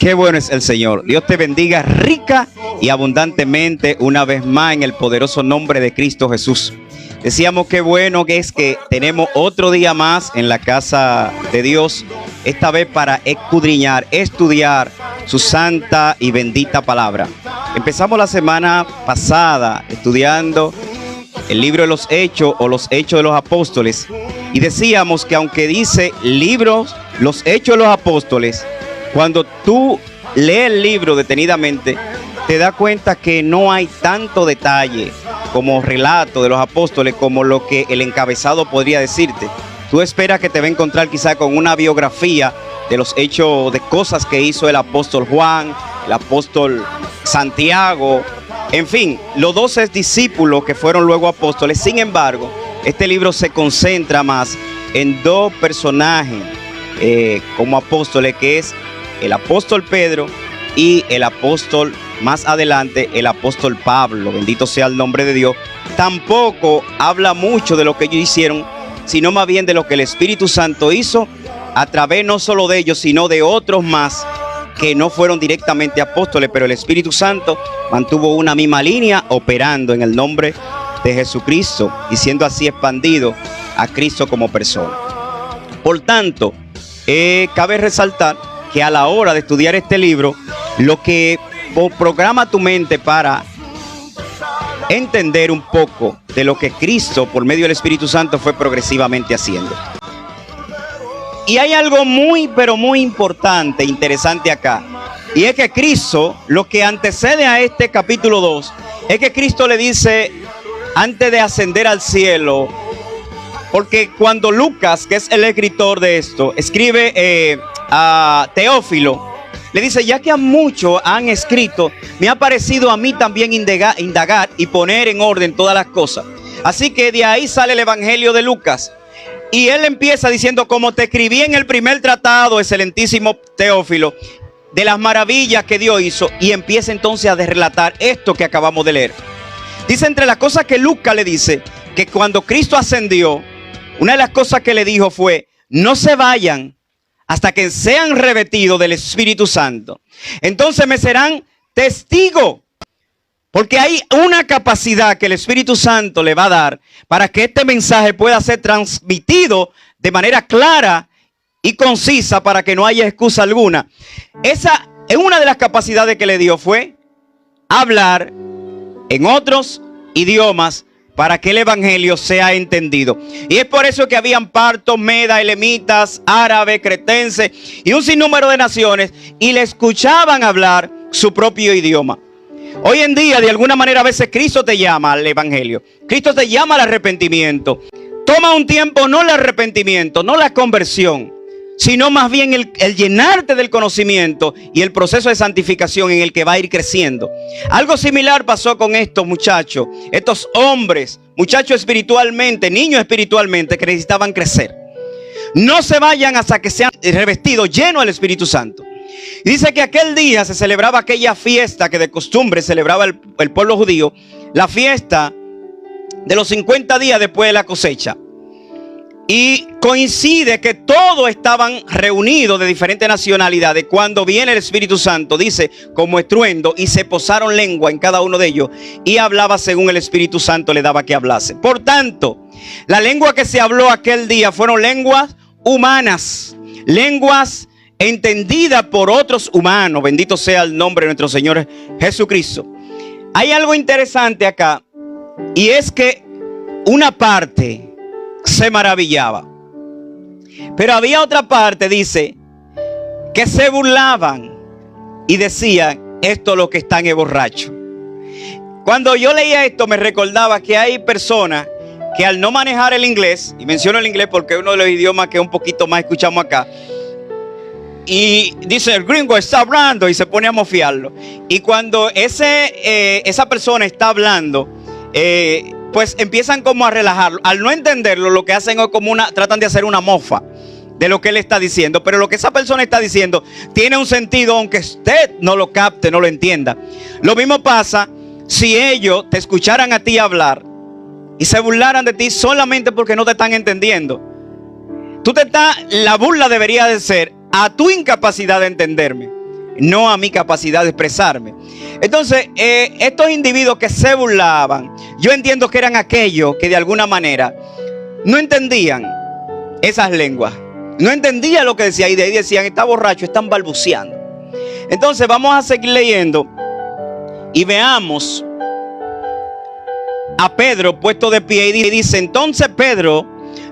Qué bueno es el Señor. Dios te bendiga rica y abundantemente una vez más en el poderoso nombre de Cristo Jesús. Decíamos qué bueno que es que tenemos otro día más en la casa de Dios, esta vez para escudriñar, estudiar su santa y bendita palabra. Empezamos la semana pasada estudiando el libro de los Hechos o los Hechos de los Apóstoles y decíamos que aunque dice libros, los Hechos de los Apóstoles, cuando tú lees el libro detenidamente, te das cuenta que no hay tanto detalle como relato de los apóstoles como lo que el encabezado podría decirte. Tú esperas que te va a encontrar quizá con una biografía de los hechos, de cosas que hizo el apóstol Juan, el apóstol Santiago, en fin, los 12 discípulos que fueron luego apóstoles. Sin embargo, este libro se concentra más en dos personajes como apóstoles, que es el apóstol Pedro y el apóstol, más adelante, el apóstol Pablo. Bendito sea el nombre de Dios. Tampoco habla mucho de lo que ellos hicieron, sino más bien de lo que el Espíritu Santo hizo a través no solo de ellos, sino de otros más que no fueron directamente apóstoles, pero el Espíritu Santo mantuvo una misma línea operando en el nombre de Jesucristo y siendo así expandido a Cristo como persona. Por tanto, cabe resaltar que a la hora de estudiar este libro, lo que programa tu mente para entender un poco de lo que Cristo, por medio del Espíritu Santo, fue progresivamente haciendo. Y hay algo muy, pero muy importante, interesante acá. Y es que Cristo, lo que antecede a este capítulo 2, es que Cristo le dice, antes de ascender al cielo, porque cuando Lucas, que es el escritor de esto, escribe a Teófilo, le dice, ya que a muchos han escrito, me ha parecido a mí también indagar y poner en orden todas las cosas. Así que de ahí sale el Evangelio de Lucas. Y él empieza diciendo, como te escribí en el primer tratado, excelentísimo Teófilo, de las maravillas que Dios hizo, y empieza entonces a relatar esto que acabamos de leer. Dice, entre las cosas que Lucas le dice, que cuando Cristo ascendió, una de las cosas que le dijo fue, no se vayan hasta que sean revestidos del Espíritu Santo. Entonces me serán testigos, porque hay una capacidad que el Espíritu Santo le va a dar para que este mensaje pueda ser transmitido de manera clara y concisa para que no haya excusa alguna. Esa es una de las capacidades que le dio, fue hablar en otros idiomas para que el evangelio sea entendido. Y es por eso que habían partos, medas, elamitas, árabes, cretenses y un sinnúmero de naciones, y le escuchaban hablar su propio idioma. Hoy en día, de alguna manera, a veces Cristo te llama al evangelio. Cristo te llama al arrepentimiento. Toma un tiempo, no el arrepentimiento, no la conversión, sino más bien el llenarte del conocimiento y el proceso de santificación en el que va a ir creciendo. Algo similar pasó con estos muchachos, estos hombres, muchachos espiritualmente, niños espiritualmente, que necesitaban crecer. No se vayan hasta que sean revestidos, llenos del Espíritu Santo. Y dice que aquel día se celebraba aquella fiesta que de costumbre celebraba el pueblo judío, la fiesta de los 50 días después de la cosecha. Y coincide que todos estaban reunidos de diferentes nacionalidades. Cuando viene el Espíritu Santo, dice, como estruendo, y se posaron lengua en cada uno de ellos, y hablaba según el Espíritu Santo le daba que hablase. Por tanto, la lengua que se habló aquel día fueron lenguas humanas, lenguas entendidas por otros humanos. Bendito sea el nombre de nuestro Señor Jesucristo. Hay algo interesante acá, y es que una parte se maravillaba, pero había otra parte, dice, que se burlaban y decían, esto es lo que están es borracho. Cuando yo leía esto me recordaba que hay personas que al no manejar el inglés, y menciono el inglés porque es uno de los idiomas que un poquito más escuchamos acá, y dice, el gringo está hablando, y se pone a mofiarlo, y cuando esa persona está hablando, pues empiezan como a relajarlo. Al no entenderlo, lo que hacen es como tratan de hacer una mofa de lo que él está diciendo. Pero lo que esa persona está diciendo tiene un sentido, aunque usted no lo capte, no lo entienda. Lo mismo pasa si ellos te escucharan a ti hablar y se burlaran de ti solamente porque no te están entendiendo. La burla debería de ser a tu incapacidad de entenderme. no a mi capacidad de expresarme. Entonces, estos individuos que se burlaban, yo entiendo que eran aquellos que de alguna manera no entendían esas lenguas, no entendían lo que decía, y de ahí decían: está borracho, están balbuceando. Entonces vamos a seguir leyendo y veamos a Pedro puesto de pie, y dice: entonces Pedro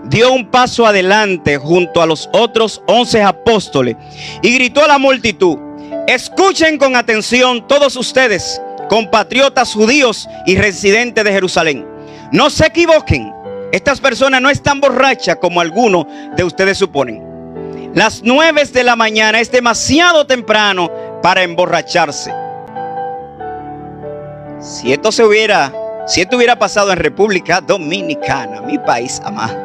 dio un paso adelante junto a los otros 11 apóstoles y gritó a la multitud: escuchen con atención todos ustedes, compatriotas judíos y residentes de Jerusalén. No se equivoquen, estas personas no están borrachas como algunos de ustedes suponen. Las 9 de la mañana es demasiado temprano para emborracharse. Si esto hubiera pasado en República Dominicana, mi país amado,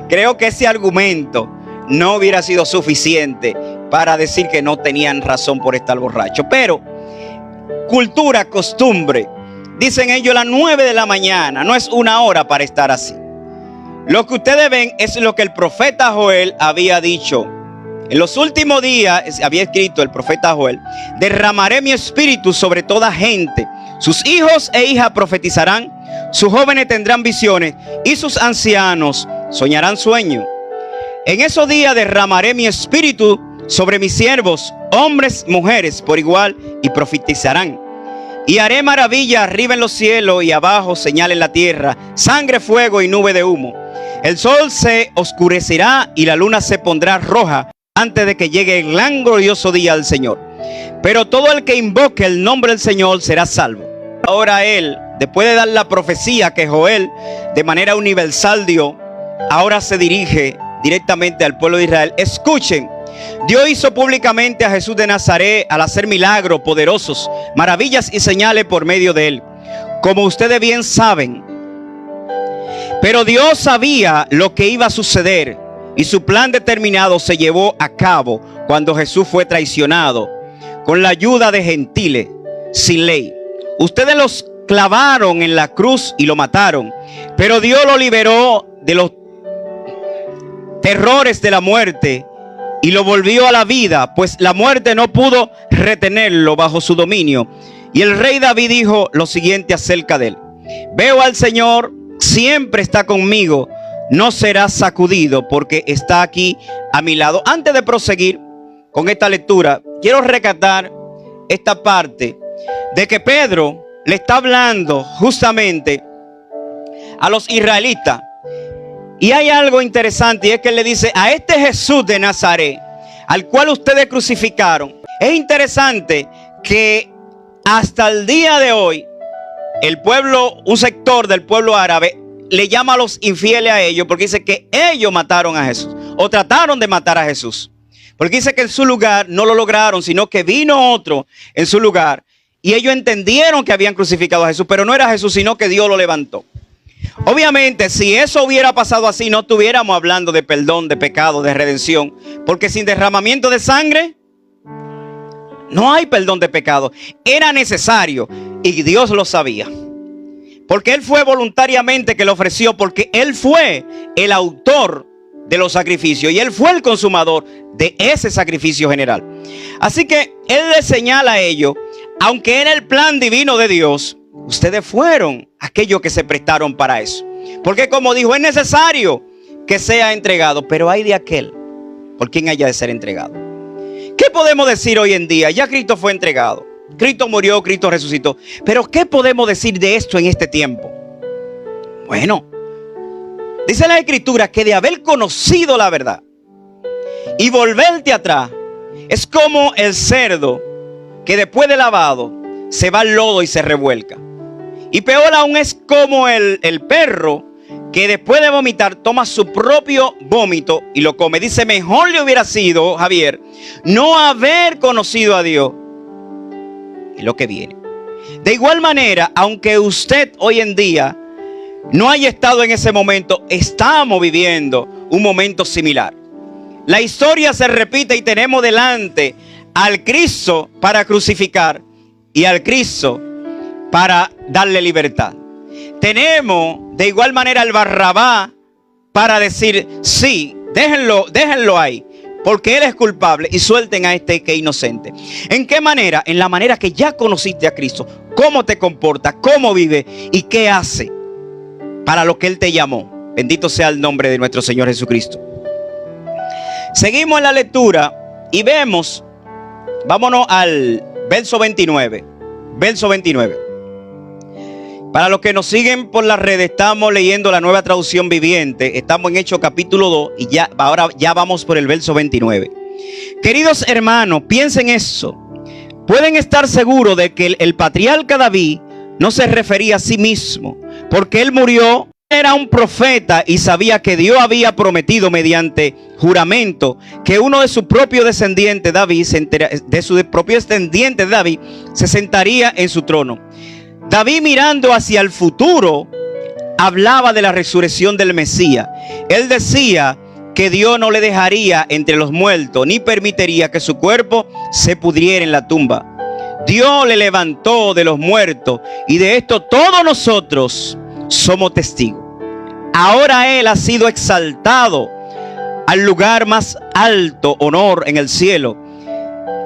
creo que ese argumento no hubiera sido suficiente para decir que no tenían razón por estar borrachos. Pero cultura, costumbre, dicen ellos, las 9 de la mañana no es una hora para estar así. Lo que ustedes ven es lo que el profeta Joel había dicho. En los últimos días, había escrito el profeta Joel: derramaré mi espíritu sobre toda gente. Sus hijos e hijas profetizarán, sus jóvenes tendrán visiones y sus ancianos soñarán sueños. En esos días derramaré mi espíritu sobre mis siervos, hombres, mujeres, por igual, y profetizarán. Y haré maravilla arriba en los cielos y abajo señal en la tierra, sangre, fuego y nube de humo. El sol se oscurecerá y la luna se pondrá roja antes de que llegue el gran glorioso día del Señor. Pero todo el que invoque el nombre del Señor será salvo. Ahora él, después de dar la profecía que Joel de manera universal dio, ahora se dirige directamente al pueblo de Israel. Escuchen, Dios hizo públicamente a Jesús de Nazaret al hacer milagros poderosos, maravillas y señales por medio de él, como ustedes bien saben. Pero Dios sabía lo que iba a suceder y su plan determinado se llevó a cabo cuando Jesús fue traicionado con la ayuda de gentiles sin ley. Ustedes los clavaron en la cruz y lo mataron, pero Dios lo liberó de los terrores de la muerte y lo volvió a la vida, pues la muerte no pudo retenerlo bajo su dominio. Y el rey David dijo lo siguiente acerca de él: veo al Señor, siempre está conmigo, no será sacudido porque está aquí a mi lado. Antes de proseguir con esta lectura, quiero rescatar esta parte de que Pedro le está hablando justamente a los israelitas. Y hay algo interesante, y es que él le dice: a este Jesús de Nazaret, al cual ustedes crucificaron. Es interesante que hasta el día de hoy, el pueblo, un sector del pueblo árabe, le llama a los infieles a ellos, porque dice que ellos mataron a Jesús, o trataron de matar a Jesús. Porque dice que en su lugar no lo lograron, sino que vino otro en su lugar. Y ellos entendieron que habían crucificado a Jesús, pero no era Jesús, sino que Dios lo levantó. Obviamente, si eso hubiera pasado así, no estuviéramos hablando de perdón, de pecado, de redención. Porque sin derramamiento de sangre, no hay perdón de pecado. Era necesario y Dios lo sabía. Porque Él fue voluntariamente que lo ofreció, porque Él fue el autor de los sacrificios y Él fue el consumador de ese sacrificio general. Así que Él les señala a ellos, aunque era el plan divino de Dios, ustedes fueron aquellos que se prestaron para eso. Porque como dijo, es necesario que sea entregado, pero hay de aquel por quien haya de ser entregado. ¿Qué podemos decir hoy en día? Ya Cristo fue entregado, Cristo murió, Cristo resucitó. Pero ¿qué podemos decir de esto en este tiempo? Bueno, dice la Escritura que de haber conocido la verdad y volverte atrás, es como el cerdo que después de lavado se va al lodo y se revuelca. Y peor aún es como el perro que después de vomitar toma su propio vómito y lo come. Dice, mejor le hubiera sido, Javier, no haber conocido a Dios y lo que viene. De igual manera, aunque usted hoy en día no haya estado en ese momento, estamos viviendo un momento similar. La historia se repite y tenemos delante al Cristo para crucificar y al Cristo para darle libertad. Tenemos de igual manera al Barrabás para decir, sí, déjenlo ahí, porque él es culpable, y suelten a este que es inocente. ¿En qué manera? En la manera que ya conociste a Cristo. Cómo te comporta, cómo vive y qué hace para lo que él te llamó. Bendito sea el nombre de nuestro Señor Jesucristo. Seguimos en la lectura y vemos, vámonos al verso 29. Verso 29. Para los que nos siguen por las redes, estamos leyendo la Nueva Traducción Viviente. Estamos en Hechos capítulo 2 y ahora vamos por el verso 29. Queridos hermanos, piensen eso. Pueden estar seguros de que el patriarca David no se refería a sí mismo, porque él murió. Era un profeta y sabía que Dios había prometido mediante juramento que uno de sus propios descendientes, David, se sentaría en su trono. David, mirando hacia el futuro, hablaba de la resurrección del Mesías. Él decía que Dios no le dejaría entre los muertos, ni permitiría que su cuerpo se pudriera en la tumba. Dios le levantó de los muertos, y de esto todos nosotros somos testigos. Ahora él ha sido exaltado al lugar más alto, honor en el cielo,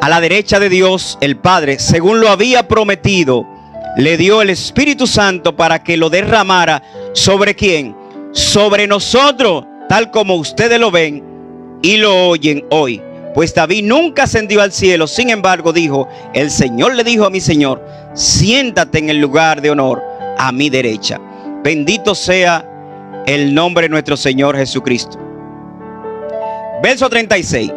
a la derecha de Dios el Padre. Según lo había prometido, le dio el Espíritu Santo para que lo derramara. ¿Sobre quién? Sobre nosotros, tal como ustedes lo ven y lo oyen hoy. Pues David nunca ascendió al cielo, sin embargo dijo: el Señor le dijo a mi Señor: siéntate en el lugar de honor a mi derecha. Bendito sea el nombre de nuestro Señor Jesucristo. Verso 36.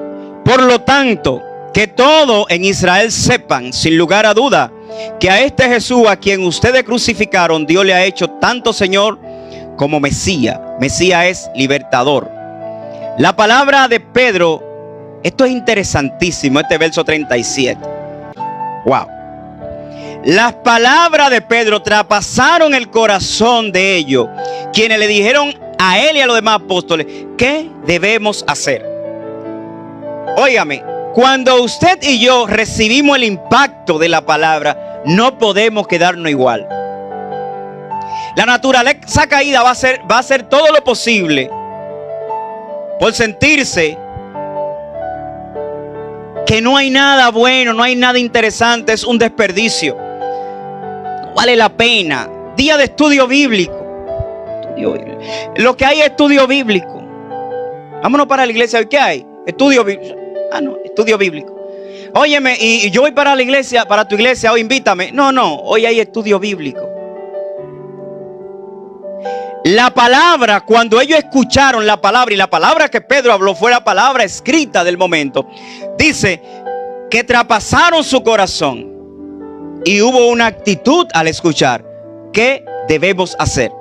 Por lo tanto, que todo en Israel sepan, sin lugar a duda, que a este Jesús a quien ustedes crucificaron, Dios le ha hecho tanto Señor como Mesías. Mesías es libertador. La palabra de Pedro, esto es interesantísimo, este verso 37. Wow. Las palabras de Pedro traspasaron el corazón de ellos, quienes le dijeron a él y a los demás apóstoles: ¿qué debemos hacer? Óigame, cuando usted y yo recibimos el impacto de la palabra, no podemos quedarnos igual. La naturaleza caída va a hacer todo lo posible por sentirse que no hay nada bueno, no hay nada interesante, es un desperdicio. No vale la pena. Día de estudio bíblico. Lo que hay es estudio bíblico. Vámonos para la iglesia. ¿Qué hay? Estudio bíblico. No, estudio bíblico. Óyeme, y yo voy para la iglesia, para tu iglesia, hoy invítame. No, hoy hay estudio bíblico. La palabra, cuando ellos escucharon la palabra, y la palabra que Pedro habló fue la palabra escrita del momento, dice que traspasaron su corazón y hubo una actitud al escuchar. ¿Qué debemos hacer?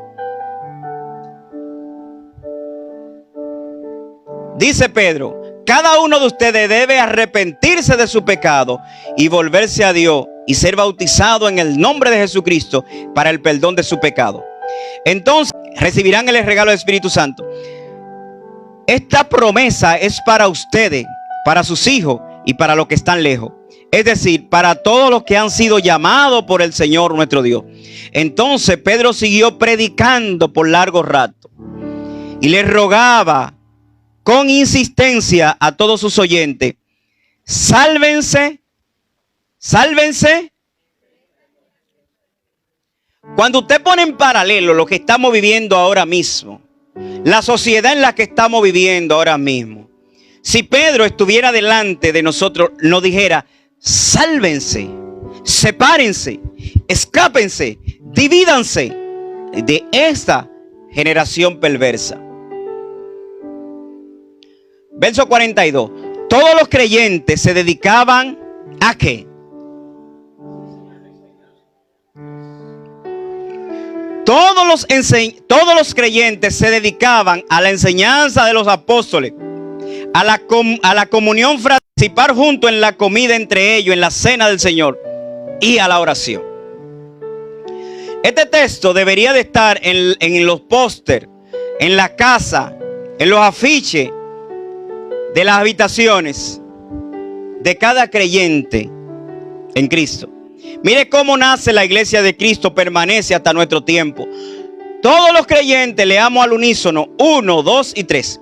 Dice Pedro: cada uno de ustedes debe arrepentirse de su pecado y volverse a Dios y ser bautizado en el nombre de Jesucristo para el perdón de su pecado. Entonces recibirán el regalo del Espíritu Santo. Esta promesa es para ustedes, para sus hijos y para los que están lejos. Es decir, para todos los que han sido llamados por el Señor nuestro Dios. Entonces Pedro siguió predicando por largo rato y le rogaba con insistencia a todos sus oyentes: sálvense, sálvense. Cuando usted pone en paralelo lo que estamos viviendo ahora mismo, la sociedad en la que estamos viviendo ahora mismo, si Pedro estuviera delante de nosotros, nos dijera: sálvense, sepárense, escápense, divídanse de esta generación perversa. Verso 42. Todos los creyentes se dedicaban ¿a qué? Todos los creyentes se dedicaban a la enseñanza de los apóstoles, a la comunión, participar junto en la comida entre ellos, en la cena del Señor y a la oración. Este texto debería de estar en los póster, en la casa, en los afiches de las habitaciones de cada creyente en Cristo. Mire cómo nace la iglesia de Cristo, permanece hasta nuestro tiempo. Todos los creyentes leamos al unísono 1, 2 y 3.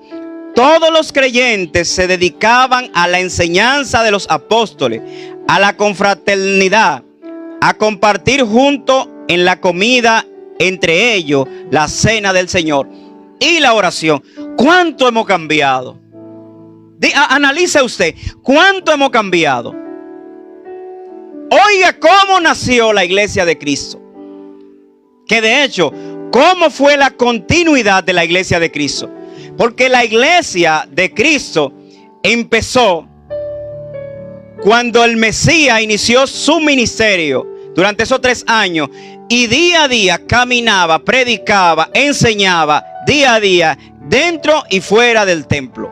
todos los creyentes se dedicaban a la enseñanza de los apóstoles, a la confraternidad, a compartir juntos en la comida, entre ellos la cena del Señor y la oración. ¿Cuánto hemos cambiado? Analice usted, ¿cuánto hemos cambiado? Oiga cómo nació la iglesia de Cristo. Que de hecho, ¿cómo fue la continuidad de la iglesia de Cristo? Porque la iglesia de Cristo empezó cuando el Mesías inició su ministerio durante esos 3 años y día a día caminaba, predicaba, enseñaba día a día dentro y fuera del templo.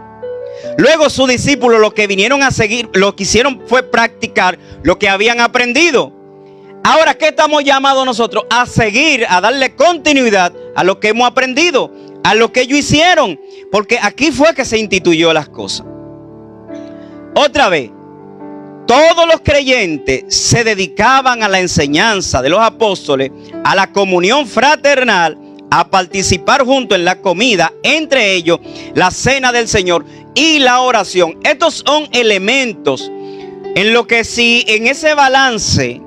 Luego sus discípulos, lo que vinieron a seguir, lo que hicieron fue practicar lo que habían aprendido. Ahora, ¿qué estamos llamados nosotros? A seguir, a darle continuidad a lo que hemos aprendido, a lo que ellos hicieron, porque aquí fue que se instituyó las cosas. Otra vez, todos los creyentes se dedicaban a la enseñanza de los apóstoles, a la comunión fraternal, a participar juntos en la comida, entre ellos la cena del Señor y la oración. Estos son elementos en lo que, si en ese balance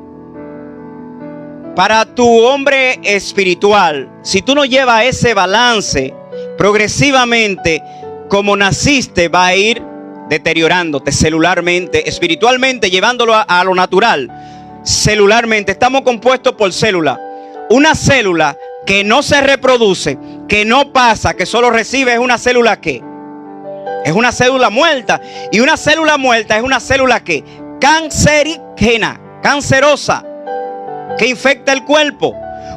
para tu hombre espiritual, si tú no llevas ese balance, progresivamente como naciste va a ir deteriorándote celularmente, espiritualmente, llevándolo a lo natural. Celularmente estamos compuestos por células. Una célula que no se reproduce, que no pasa, que solo recibe, es una célula que es una célula muerta. Y una célula muerta es una célula que cancerígena, cancerosa, que infecta el cuerpo.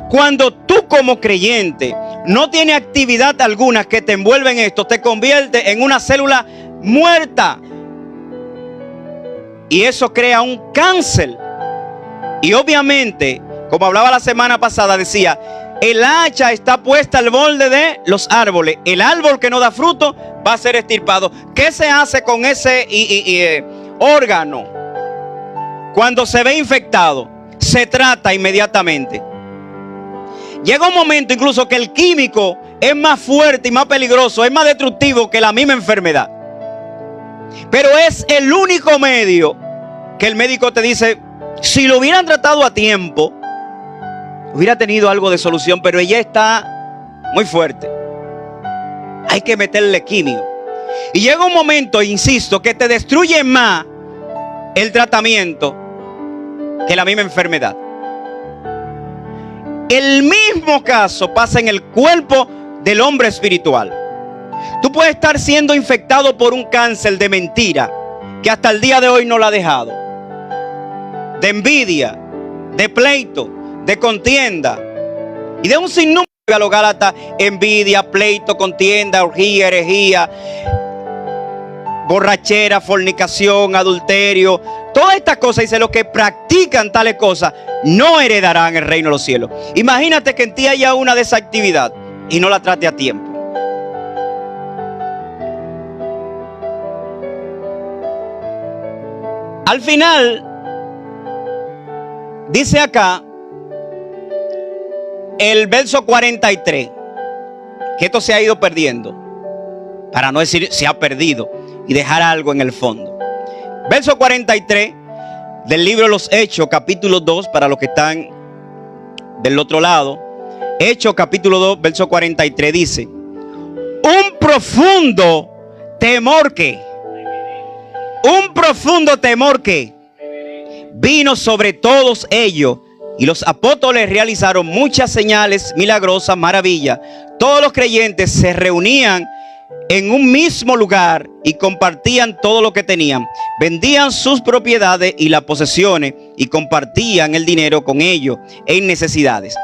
Cuando tú como creyente no tienes actividad alguna que te envuelve en esto, te convierte en una célula muerta. Y eso crea un cáncer. Y obviamente, como hablaba la semana pasada, decía, el hacha está puesta al borde de los árboles. El árbol que no da fruto va a ser extirpado. ¿Qué se hace con ese órgano? Cuando se ve infectado, se trata inmediatamente. Llega un momento incluso que el químico es más fuerte y más peligroso, es más destructivo que la misma enfermedad. Pero es el único medio que el médico te dice, si lo hubieran tratado a tiempo, hubiera tenido algo de solución, pero ella está muy fuerte. Hay que meterle quimio. Y llega un momento, insisto, que te destruye más el tratamiento que la misma enfermedad. El mismo caso pasa en el cuerpo del hombre espiritual. Tú puedes estar siendo infectado por un cáncer de mentira que hasta el día de hoy no lo ha dejado. De envidia, de pleito, de contienda y de un sinnúmero a los Gálatas: envidia, pleito, contienda, orgía, herejía, borrachera, fornicación, adulterio. Todas estas cosas, dice, los que practican tales cosas no heredarán el reino de los cielos. Imagínate que en ti haya una de esas actividades y no la trate a tiempo. Al final, dice acá, el verso 43, que esto se ha ido perdiendo, para no decir se ha perdido y dejar algo en el fondo. Verso 43 del libro de los Hechos, capítulo 2, para los que están del otro lado. Hechos, capítulo 2, verso 43 dice: un profundo temor que vino sobre todos ellos, y los apóstoles realizaron muchas señales milagrosas, maravillas. Todos los creyentes se reunían en un mismo lugar y compartían todo lo que tenían. Vendían sus propiedades y las posesiones y compartían el dinero con ellos en necesidades.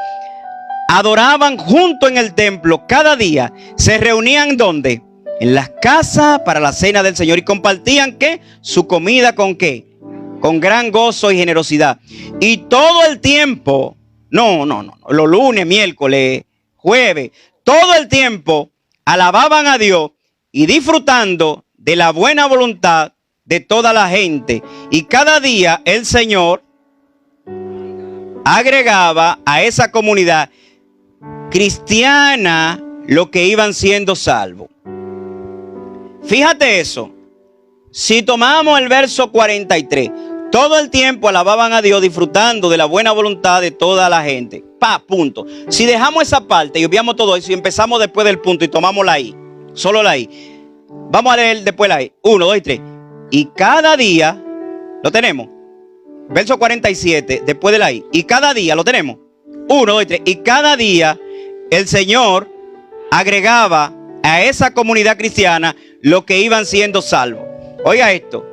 Adoraban junto en el templo cada día. Se reunían ¿dónde? En las casas para la cena del Señor, y compartían ¿qué? Su comida con ¿qué? Con gran gozo y generosidad. Y todo el tiempo, no, los lunes, miércoles, jueves, todo el tiempo alababan a Dios y disfrutando de la buena voluntad de toda la gente. Y cada día el Señor agregaba a esa comunidad cristiana lo que iban siendo salvos. Fíjate eso. Si tomamos el verso 43, todo el tiempo alababan a Dios disfrutando de la buena voluntad de toda la gente. Punto. Si dejamos esa parte y obviamos todo eso y empezamos después del punto y tomamos la I, solo la I. Vamos a leer después la I. 1, 2 y 3. Y cada día, lo tenemos. Verso 47, después de la I. Y cada día, lo tenemos. 1, 2 y 3. Y cada día el Señor agregaba a esa comunidad cristiana los que iban siendo salvos. Oiga esto.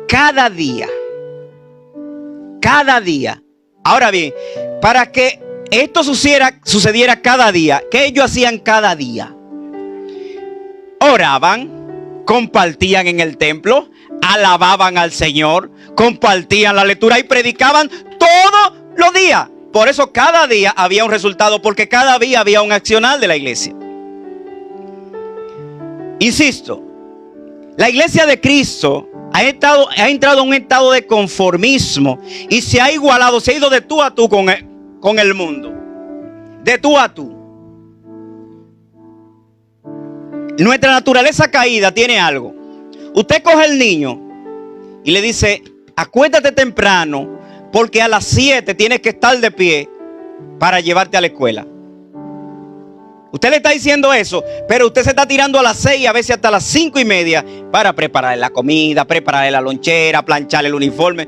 Cada día. Cada día. Ahora bien, para que esto sucediera cada día, ¿qué ellos hacían cada día? Oraban, compartían en el templo, alababan al Señor, compartían la lectura y predicaban todos los días. Por eso cada día había un resultado, porque cada día había un accionar de la iglesia. Insisto, la iglesia de Cristo ha entrado en un estado de conformismo y se ha igualado, se ha ido de tú a tú con el mundo. De tú a tú. Nuestra naturaleza caída tiene algo. Usted coge al niño y le dice, acuéstate temprano porque a las 7 tienes que estar de pie para llevarte a la escuela. Usted le está diciendo eso, pero usted se está tirando a las 6, a veces hasta las 5:30 para prepararle la comida, prepararle la lonchera, plancharle el uniforme.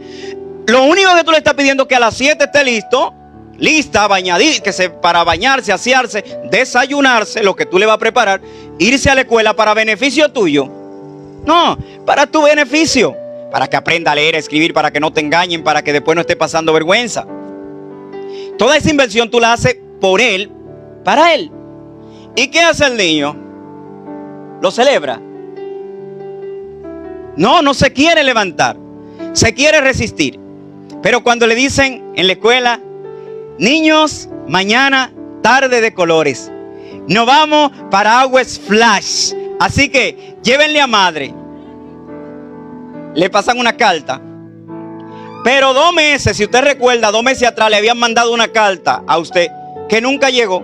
Lo único que tú le estás pidiendo es que a las 7 esté lista, para bañarse, asearse, desayunarse, lo que tú le vas a preparar, irse a la escuela para beneficio tuyo. No, para tu beneficio, para que aprenda a leer, a escribir, para que no te engañen, para que después no esté pasando vergüenza. Toda esa inversión tú la haces por él, para él. ¿Y qué hace el niño? ¿Lo celebra? No se quiere levantar. Se quiere resistir. Pero cuando le dicen en la escuela, niños, mañana tarde de colores, nos vamos para Agua Splash, así que llévenle a madre. Le pasan una carta. Pero 2 meses, si usted recuerda, 2 meses atrás le habían mandado una carta a usted que nunca llegó.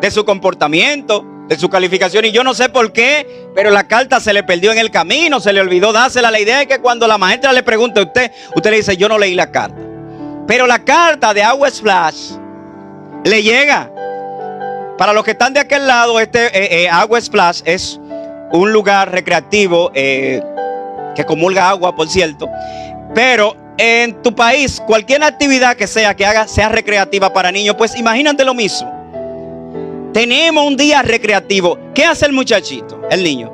De su comportamiento, de su calificación, y yo no sé por qué, pero la carta se le perdió en el camino, se le olvidó dársela. La idea es que cuando la maestra le pregunte a usted le dice, yo no leí la carta. Pero la carta de Agua Splash le llega. Para los que están de aquel lado, Agua Splash es un lugar recreativo que comulga agua, por cierto. Pero en tu país, cualquier actividad que sea recreativa para niños, pues imagínate lo mismo. Tenemos un día recreativo. ¿Qué hace el muchachito, el niño?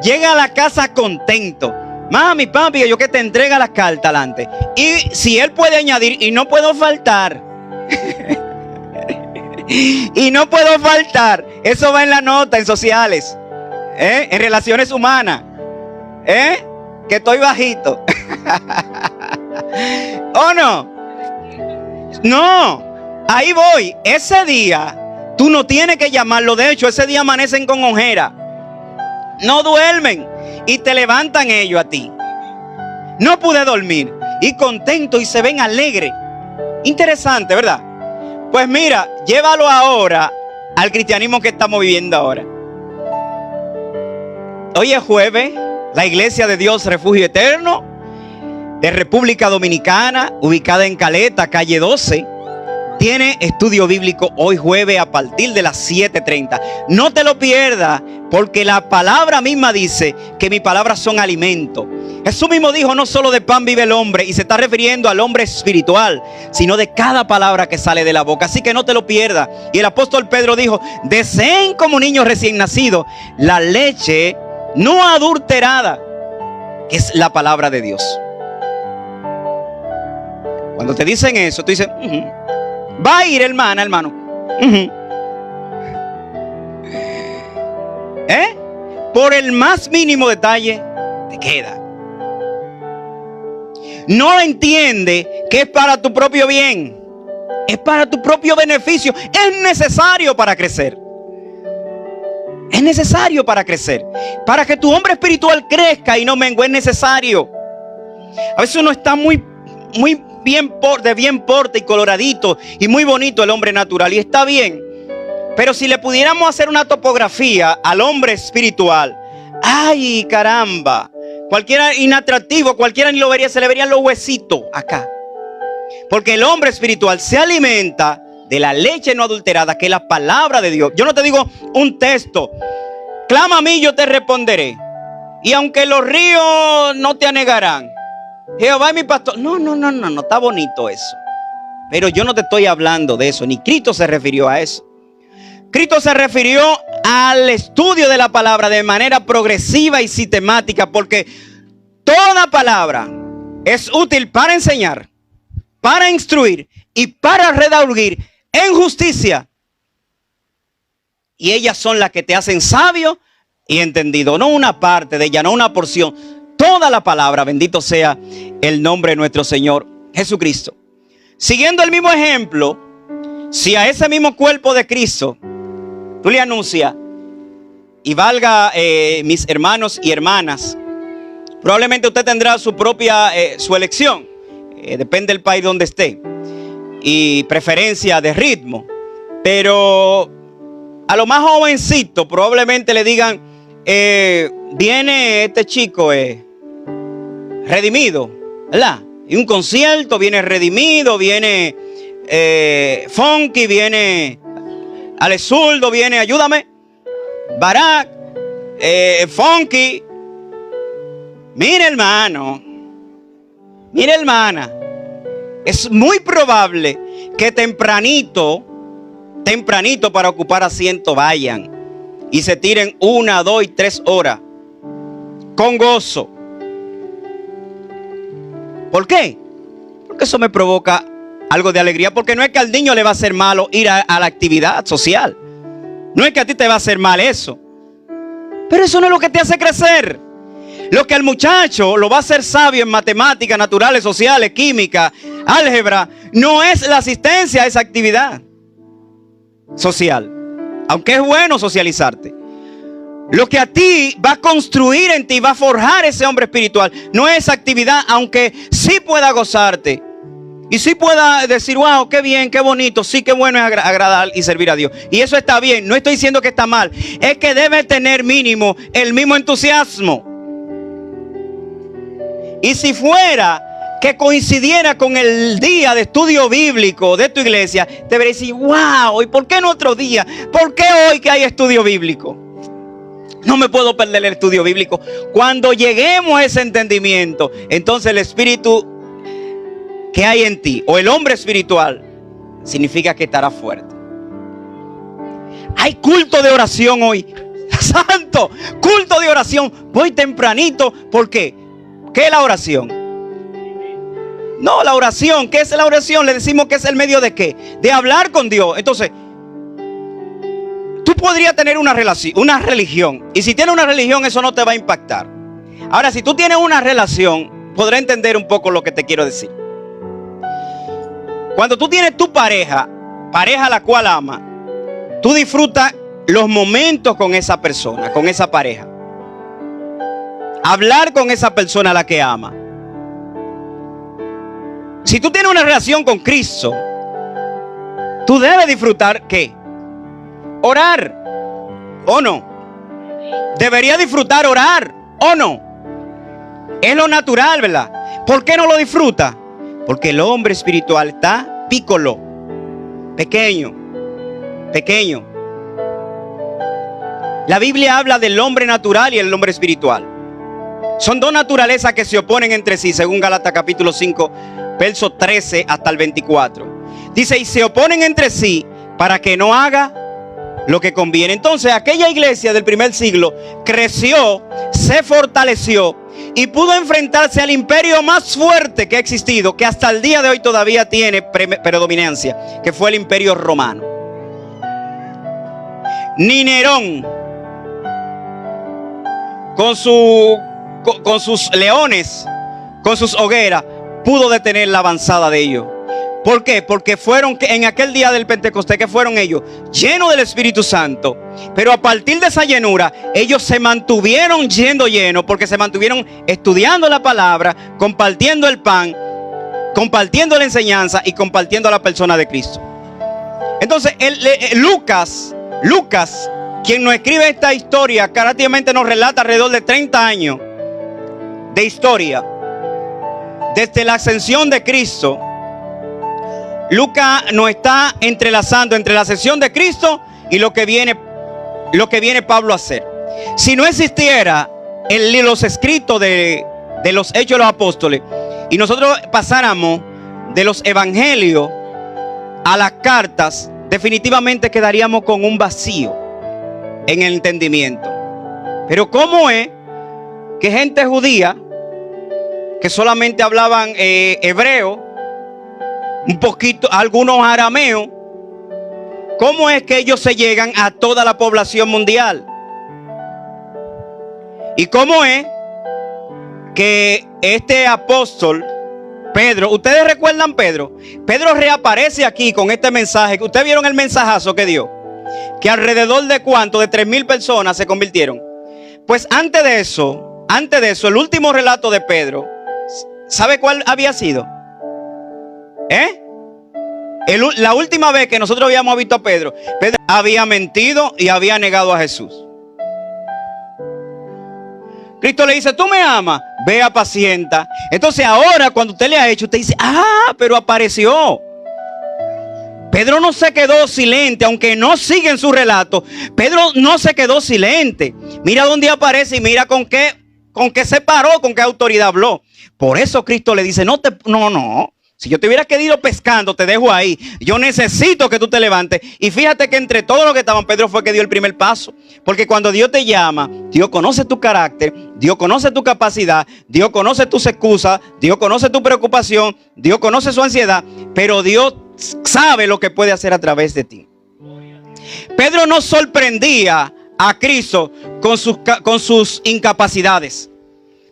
Llega a la casa contento. Mami, papi, yo que te entrega las cartas adelante. Y si él puede añadir, y no puedo faltar. Y no puedo faltar. Eso va en la nota, en sociales. En relaciones humanas. Que estoy bajito. ¿O no? No. Ahí voy. Ese día tú no tienes que llamarlo. De hecho, ese día amanecen con ojera. No duermen. Y te levantan ellos a ti. No pude dormir. Y contento y se ven alegres. Interesante, ¿verdad? Pues mira, llévalo ahora al cristianismo que estamos viviendo ahora. Hoy es jueves. La Iglesia de Dios Refugio Eterno de República Dominicana, ubicada en Caleta, calle 12. Tiene estudio bíblico hoy jueves a partir de las 7:30. No te lo pierdas, porque la palabra misma dice que mis palabras son alimento. Jesús mismo dijo, no solo de pan vive el hombre, y se está refiriendo al hombre espiritual, sino de cada palabra que sale de la boca. Así que no te lo pierdas. Y el apóstol Pedro dijo, deseen como niños recién nacidos la leche no adulterada, que es la palabra de Dios. Cuando te dicen eso, tú dices, va a ir, hermano. Por el más mínimo detalle te queda. No entiende que es para tu propio bien, es para tu propio beneficio. Es necesario para crecer. Es necesario para crecer. Para que tu hombre espiritual crezca y no mengue, es necesario. A veces uno está muy de bien porte y coloradito y muy bonito el hombre natural, y está bien. Pero si le pudiéramos hacer una topografía al hombre espiritual, Ay, caramba. Cualquiera inatractivo, cualquiera ni lo vería, se le verían los huesitos acá. Porque el hombre espiritual se alimenta de la leche no adulterada, que es la palabra de Dios. Yo no te digo un texto. Clama a mí, yo te responderé. Y aunque los ríos no te anegarán, Jehová es mi pastor. No, está bonito eso. Pero yo no te estoy hablando de eso, ni Cristo se refirió a eso. Cristo se refirió al estudio de la palabra de manera progresiva y sistemática, porque toda palabra es útil para enseñar, para instruir y para redarguir en justicia. Y ellas son las que te hacen sabio y entendido. No una parte de ella, no una porción. Toda la palabra, bendito sea el nombre de nuestro Señor Jesucristo. Siguiendo el mismo ejemplo, si a ese mismo cuerpo de Cristo tú le anuncias, y valga mis hermanos y hermanas, probablemente usted tendrá su propia, su elección, depende del país donde esté, y preferencia de ritmo, pero a lo más jovencito probablemente le digan, viene este chico redimido, ¿verdad? Y un concierto, viene redimido, viene funky, viene Alex Zurdo, viene, ayúdame, Barak, funky. Mire, hermano, mire, hermana, es muy probable que tempranito para ocupar asiento vayan y se tiren 1, 2 y 3 horas con gozo. ¿Por qué? Porque eso me provoca algo de alegría. Porque no es que al niño le va a hacer malo ir a la actividad social. No es que a ti te va a hacer mal eso. Pero eso no es lo que te hace crecer. Lo que al muchacho lo va a hacer sabio en matemáticas, naturales, sociales, química, álgebra, no es la asistencia a esa actividad social. Aunque es bueno socializarte. Lo que a ti va a construir en ti, va a forjar ese hombre espiritual, no es actividad, aunque sí pueda gozarte. Y sí pueda decir, wow, qué bien, qué bonito, sí, qué bueno es agradar y servir a Dios. Y eso está bien, no estoy diciendo que está mal. Es que debe tener mínimo el mismo entusiasmo. Y si fuera que coincidiera con el día de estudio bíblico de tu iglesia, te debería decir, wow, ¿y por qué no otro día? ¿Por qué hoy que hay estudio bíblico? No me puedo perder el estudio bíblico. Cuando lleguemos a ese entendimiento, entonces el espíritu que hay en ti, o el hombre espiritual, significa que estará fuerte. Hay culto de oración hoy. Santo, culto de oración. Voy tempranito. ¿Por qué? ¿Qué es la oración? No, la oración. ¿Qué es la oración? Le decimos que es el medio de ¿qué? De hablar con Dios. Entonces, tú podrías tener una religión. Y si tienes una religión, eso no te va a impactar. Ahora, si tú tienes una relación, podrás entender un poco lo que te quiero decir. Cuando tú tienes tu pareja a la cual amas, tú disfrutas los momentos con esa persona, con esa pareja. Hablar con esa persona a la que ama. Si tú tienes una relación con Cristo, tú debes disfrutar ¿qué? Orar, ¿o no? Debería disfrutar orar, ¿o no? Es lo natural, ¿verdad? ¿Por qué no lo disfruta? Porque el hombre espiritual está pícolo, pequeño. La Biblia habla del hombre natural y el hombre espiritual. Son dos naturalezas que se oponen entre sí, según Gálatas capítulo 5, verso 13 hasta el 24. Dice, y se oponen entre sí para que no haga lo que conviene. Entonces aquella iglesia del primer siglo creció, se fortaleció y pudo enfrentarse al imperio más fuerte que ha existido, que hasta el día de hoy todavía tiene predominancia, que fue el imperio romano. Ni Nerón, con sus leones, con sus hogueras, pudo detener la avanzada de ellos. ¿Por qué? Porque fueron en aquel día del Pentecostés, que fueron ellos llenos del Espíritu Santo. Pero a partir de esa llenura, ellos se mantuvieron llenos, porque se mantuvieron estudiando la palabra, compartiendo el pan, compartiendo la enseñanza y compartiendo a la persona de Cristo. Entonces, Lucas quien nos escribe esta historia, prácticamente nos relata alrededor de 30 años de historia. Desde la ascensión de Cristo, Lucas nos está entrelazando entre la ascensión de Cristo y lo que viene Pablo a hacer. Si no existiera los escritos de los Hechos de los Apóstoles y nosotros pasáramos de los evangelios a las cartas, definitivamente quedaríamos con un vacío en el entendimiento. Pero ¿cómo es que gente judía que solamente hablaban hebreo, un poquito, algunos arameos, cómo es que ellos se llegan a toda la población mundial? ¿Y cómo es que este apóstol Pedro, ustedes recuerdan Pedro? Pedro reaparece aquí con este mensaje. Ustedes vieron el mensajazo que dio, que alrededor de ¿cuánto? De 3,000 personas se convirtieron. Pues antes de eso, el último relato de Pedro, ¿sabe cuál había sido? La última vez que nosotros habíamos visto a Pedro, Pedro había mentido y había negado a Jesús. Cristo le dice: tú me amas, ve, apacienta. Entonces ahora cuando usted le ha hecho, usted dice: pero apareció. Pedro no se quedó silente, aunque no sigue en su relato. Pedro no se quedó silente. Mira dónde aparece y mira con qué se paró, con qué autoridad habló. Por eso Cristo le dice: no. Si yo te hubiera querido pescando, te dejo ahí. Yo necesito que tú te levantes. Y fíjate que entre todos los que estaban, Pedro fue que dio el primer paso. Porque cuando Dios te llama, Dios conoce tu carácter, Dios conoce tu capacidad, Dios conoce tus excusas, Dios conoce tu preocupación, Dios conoce su ansiedad, pero Dios sabe lo que puede hacer a través de ti. Pedro no sorprendía a Cristo con sus incapacidades,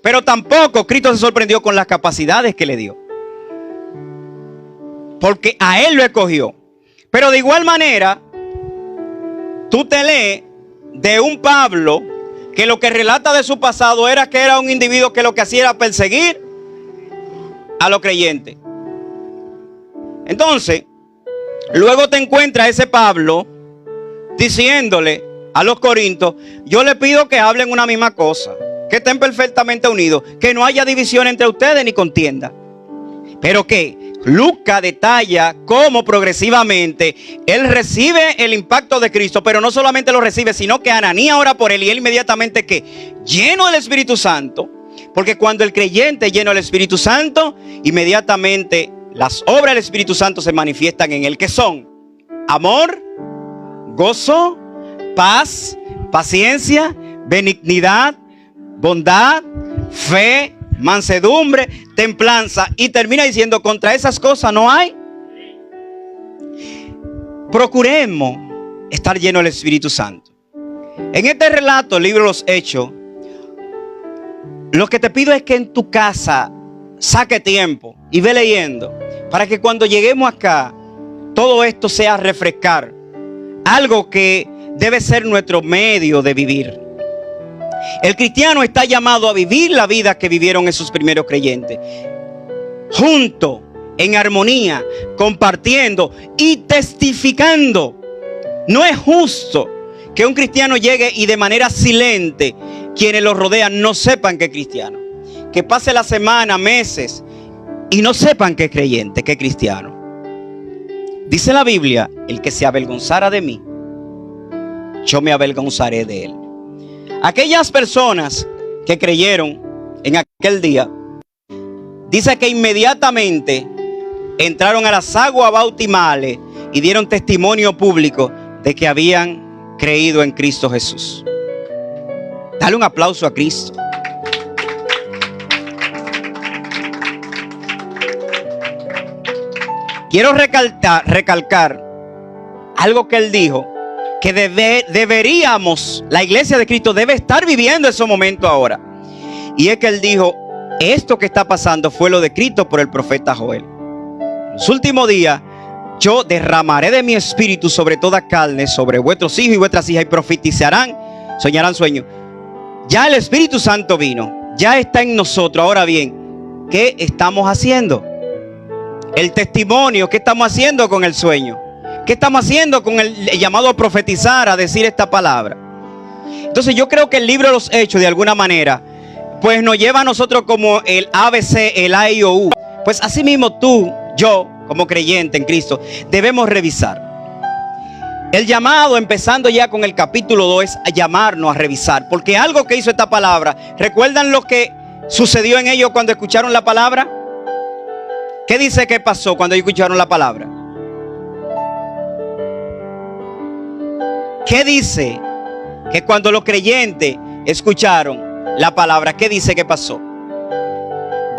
pero tampoco Cristo se sorprendió con las capacidades que le dio, porque a él lo escogió. Pero de igual manera, tú te lees de un Pablo que lo que relata de su pasado era que era un individuo que lo que hacía era perseguir a los creyentes. Entonces, luego te encuentras ese Pablo diciéndole a los corintios: yo le pido que hablen una misma cosa, que estén perfectamente unidos, que no haya división entre ustedes ni contienda. Pero que Lucas detalla cómo progresivamente él recibe el impacto de Cristo, pero no solamente lo recibe, sino que Ananías ora por él y él inmediatamente que lleno del Espíritu Santo, porque cuando el creyente es lleno del Espíritu Santo, inmediatamente las obras del Espíritu Santo se manifiestan en él, que son amor, gozo, paz, paciencia, benignidad, bondad, fe, mansedumbre, templanza. Y termina diciendo: contra esas cosas no hay. Procuremos estar llenos del Espíritu Santo. En este relato, el libro de los Hechos, lo que te pido es que en tu casa saque tiempo y ve leyendo, para que cuando lleguemos acá, todo esto sea refrescar algo que debe ser nuestro medio de vivir. El cristiano está llamado a vivir la vida que vivieron esos primeros creyentes, junto, en armonía, compartiendo y testificando. No es justo que un cristiano llegue y de manera silente quienes lo rodean no sepan que es cristiano, que pase la semana, meses y no sepan que es creyente, que es cristiano. Dice la Biblia: el que se avergonzara de mí, yo me avergonzaré de él. Aquellas personas que creyeron en aquel día, dice que inmediatamente entraron a las aguas bautismales y dieron testimonio público de que habían creído en Cristo Jesús. Dale un aplauso a Cristo. Quiero recalcar algo que él dijo, que deberíamos, la iglesia de Cristo debe estar viviendo ese momento ahora. Y es que él dijo: esto que está pasando fue lo descrito por el profeta Joel. En los últimos días yo derramaré de mi espíritu sobre toda carne, sobre vuestros hijos y vuestras hijas, y profetizarán, soñarán sueños. Ya el Espíritu Santo vino, ya está en nosotros. Ahora bien, ¿qué estamos haciendo? El testimonio, ¿qué estamos haciendo con el sueño? ¿Qué estamos haciendo con el llamado a profetizar, a decir esta palabra? Entonces yo creo que el libro de los Hechos, de alguna manera, pues nos lleva a nosotros como el ABC, el A, I, O, U. Pues así mismo tú, yo, como creyente en Cristo, debemos revisar. El llamado, empezando ya con el capítulo 2, es a llamarnos a revisar. Porque algo que hizo esta palabra, ¿recuerdan lo que sucedió en ellos cuando escucharon la palabra? ¿Qué dice que pasó cuando ellos escucharon la palabra? ¿Qué dice que cuando los creyentes escucharon la palabra, qué dice que pasó?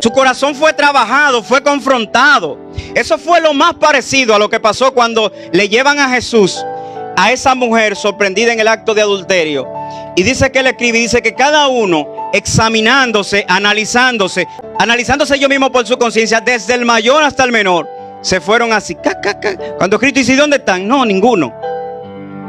Su corazón fue trabajado, fue confrontado. Eso fue lo más parecido a lo que pasó cuando le llevan a Jesús a esa mujer sorprendida en el acto de adulterio. Y dice que él escribe, dice que cada uno examinándose, analizándose ellos mismos por su conciencia, desde el mayor hasta el menor, se fueron así. Cuando Cristo dice, ¿y dónde están? No, ninguno.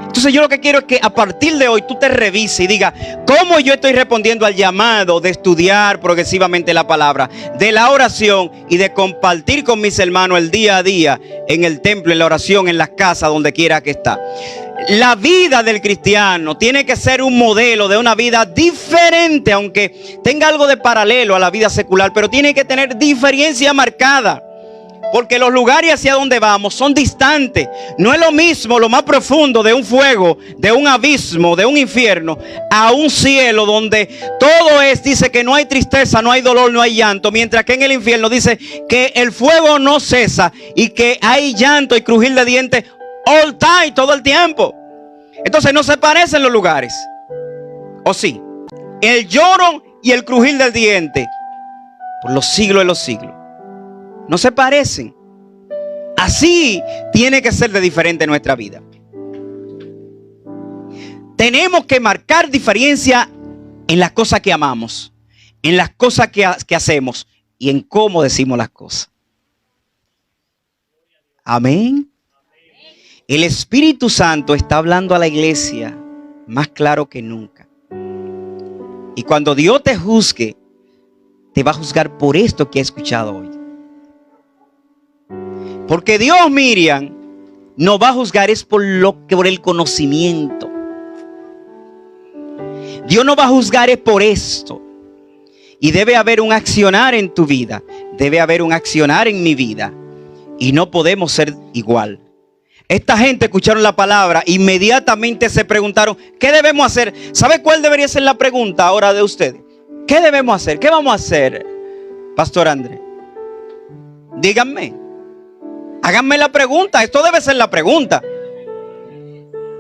Entonces yo lo que quiero es que a partir de hoy tú te revises y digas, ¿cómo yo estoy respondiendo al llamado de estudiar progresivamente la palabra, de la oración y de compartir con mis hermanos el día a día en el templo, en la oración, en las casas, donde quiera que está? La vida del cristiano tiene que ser un modelo de una vida diferente, aunque tenga algo de paralelo a la vida secular, pero tiene que tener diferencia marcada. Porque los lugares hacia donde vamos son distantes. No es lo mismo lo más profundo de un fuego, de un abismo, de un infierno, a un cielo donde todo es, dice que no hay tristeza, no hay dolor, no hay llanto. Mientras que en el infierno dice que el fuego no cesa y que hay llanto y crujir de dientes all time, todo el tiempo. Entonces no se parecen los lugares. ¿O sí? El lloro y el crujir del diente por los siglos de los siglos. No se parecen. Así tiene que ser de diferente nuestra vida. Tenemos que marcar diferencia en las cosas que amamos, en las cosas que hacemos y en cómo decimos las cosas. Amén. El Espíritu Santo está hablando a la iglesia más claro que nunca. Y cuando Dios te juzgue, te va a juzgar por esto que he escuchado hoy. Porque Dios, Miriam, no va a juzgar es por el conocimiento. Dios no va a juzgar es por esto. Y debe haber un accionar en tu vida. Debe haber un accionar en mi vida. Y no podemos ser igual. Esta gente escucharon la palabra, inmediatamente se preguntaron, ¿qué debemos hacer? ¿Sabe cuál debería ser la pregunta ahora de ustedes? ¿Qué debemos hacer? ¿Qué vamos a hacer, Pastor Andrés? Díganme. Háganme la pregunta, esto debe ser la pregunta.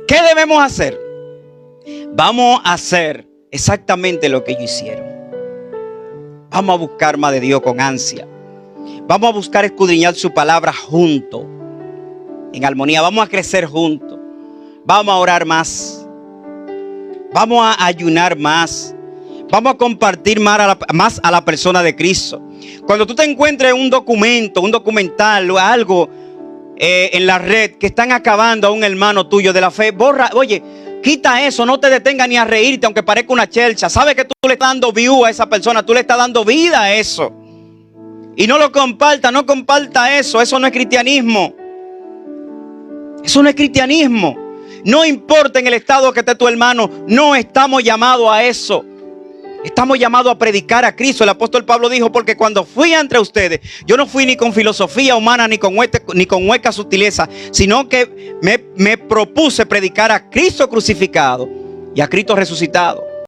¿Qué debemos hacer? Vamos a hacer exactamente lo que ellos hicieron. Vamos a buscar más de Dios con ansia. Vamos a buscar escudriñar su palabra juntos, en armonía. Vamos a crecer juntos. Vamos a orar más. Vamos a ayunar más. Vamos a compartir más a la persona de Cristo. Cuando tú te encuentres un documento, un documental o algo en la red que están acabando a un hermano tuyo de la fe, borra, oye, quita eso, no te detengas ni a reírte aunque parezca una chelcha. Sabes que tú le estás dando view a esa persona, tú le estás dando vida a eso. Y no lo comparta, no comparta eso, eso no es cristianismo. Eso no es cristianismo. No importa en el estado que esté tu hermano, no estamos llamados a eso. Estamos llamados a predicar a Cristo. El apóstol Pablo dijo, porque cuando fui entre ustedes, yo no fui ni con filosofía humana, ni con hueca sutileza, sino que me propuse predicar a Cristo crucificado y a Cristo resucitado.